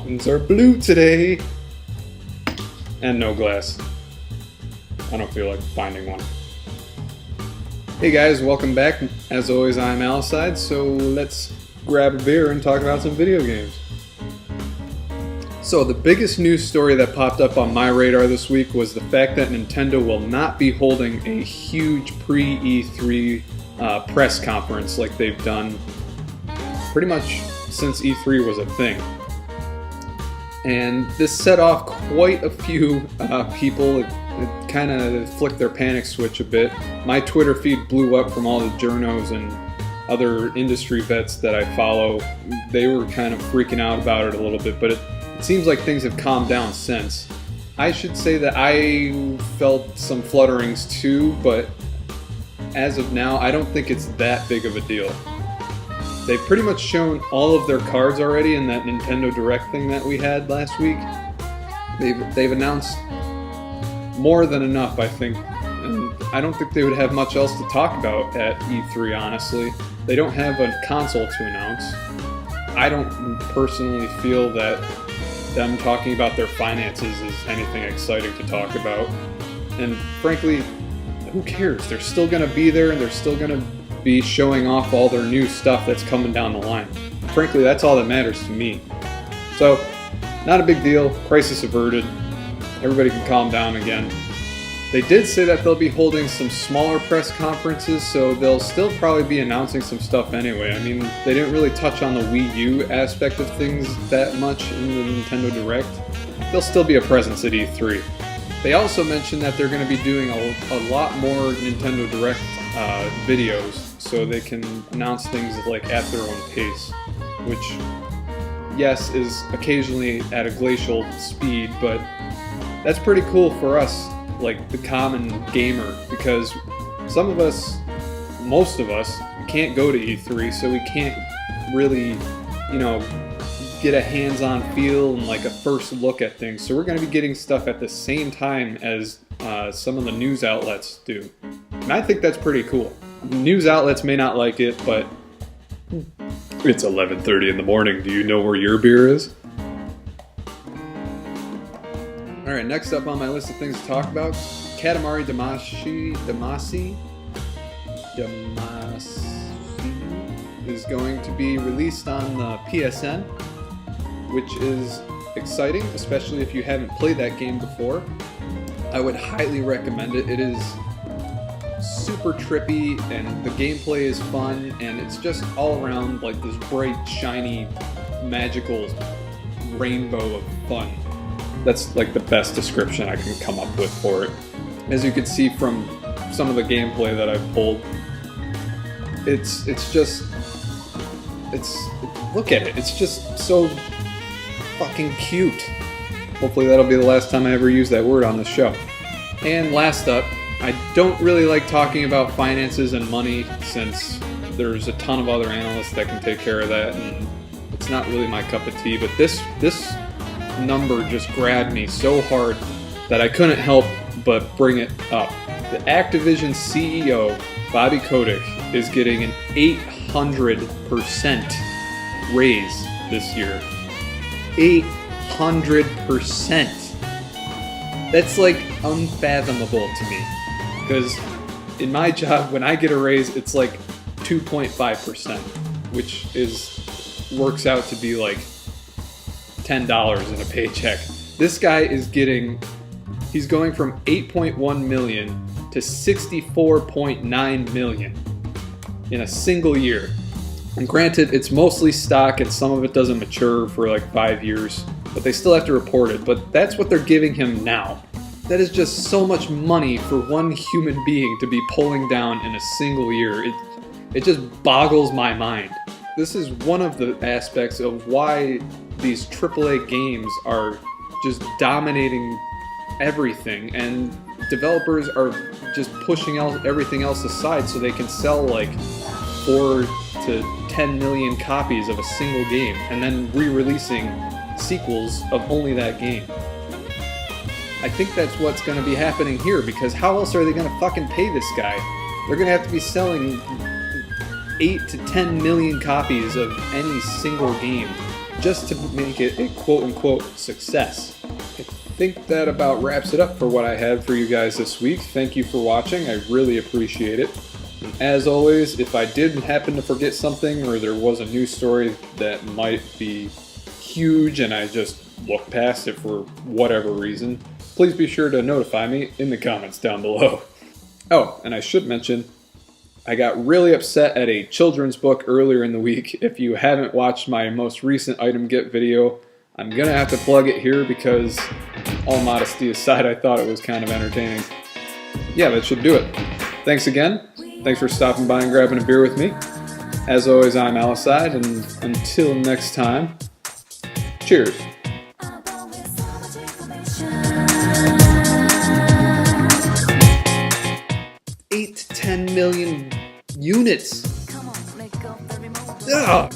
buttons are blue today. And no glass. I don't feel like finding one. Hey guys, welcome back. As always, I'm Alcide, so let's grab a beer and talk about some video games. So the biggest news story that popped up on my radar this week was the fact that Nintendo will not be holding a huge pre-E3 press conference like they've done pretty much since E3 was a thing. And this set off quite a few people. It kind of flicked their panic switch a bit. My Twitter feed blew up from all the journos and other industry vets that I follow. They were kind of freaking out about it a little bit, but it seems like things have calmed down since. I should say that I felt some flutterings too, but as of now, I don't think it's that big of a deal. They've pretty much shown all of their cards already in that Nintendo Direct thing that we had last week. They've announced more than enough, I think, and I don't think they would have much else to talk about at E3, honestly. They don't have a console to announce. I don't personally feel that them talking about their finances is anything exciting to talk about. And frankly, who cares? They're still going to be there, and they're still going to be showing off all their new stuff that's coming down the line. Frankly, that's all that matters to me. So, not a big deal. Crisis averted. Everybody can calm down again. They did say that they'll be holding some smaller press conferences, so they'll still probably be announcing some stuff anyway. I mean, they didn't really touch on the Wii U aspect of things that much in the Nintendo Direct. There'll still be a presence at E3. They also mentioned that they're going to be doing a lot more Nintendo Direct videos, so they can announce things like at their own pace, which, yes, is occasionally at a glacial speed, but that's pretty cool for us, like the common gamer, because some of us, most of us, can't go to E3, so we can't really, get a hands-on feel and like a first look at things. So we're going to be getting stuff at the same time as some of the news outlets do. And I think that's pretty cool. News outlets may not like it, but it's 11:30 in the morning. Do you know where your beer is? Alright, next up on my list of things to talk about, Katamari Damacy is going to be released on the PSN, which is exciting, especially if you haven't played that game before. I would highly recommend it. It is super trippy, and the gameplay is fun, and it's just all around like this bright, shiny, magical rainbow of fun. That's like the best description I can come up with for it. As you can see from some of the gameplay that I've pulled, look at it. It's just so fucking cute. Hopefully that'll be the last time I ever use that word on the show. And last up, I don't really like talking about finances and money since there's a ton of other analysts that can take care of that, and it's not really my cup of tea, but this number just grabbed me so hard that I couldn't help but bring it up. The Activision CEO, Bobby Kotick, is getting an 800% raise this year. 800%. That's like unfathomable to me. Because in my job, when I get a raise, it's like 2.5%, which works out to be like $10 in a paycheck. This guy he's going from 8.1 million to 64.9 million in a single year. And granted, it's mostly stock and some of it doesn't mature for like 5 years, but they still have to report it. But that's what they're giving him now. That is just so much money for one human being to be pulling down in a single year. It just boggles my mind. This is one of the aspects of why these AAA games are just dominating everything, and developers are just pushing everything else aside so they can sell like 4 to 10 million copies of a single game and then re-releasing sequels of only that game. I think that's what's going to be happening here, because how else are they going to fucking pay this guy? They're going to have to be selling 8 to 10 million copies of any single game just to make it a quote-unquote success. I think that about wraps it up for what I had for you guys this week. Thank you for watching. I really appreciate it. And as always, if I did happen to forget something or there was a news story that might be huge and I just looked past it for whatever reason, please be sure to notify me in the comments down below. Oh, and I should mention, I got really upset at a children's book earlier in the week. If you haven't watched my most recent item get video, I'm gonna have to plug it here because, all modesty aside, I thought it was kind of entertaining. Yeah, that should do it. Thanks again. Thanks for stopping by and grabbing a beer with me. As always, I'm Aliside, and until next time, cheers. 8 to 10 million units. Ugh.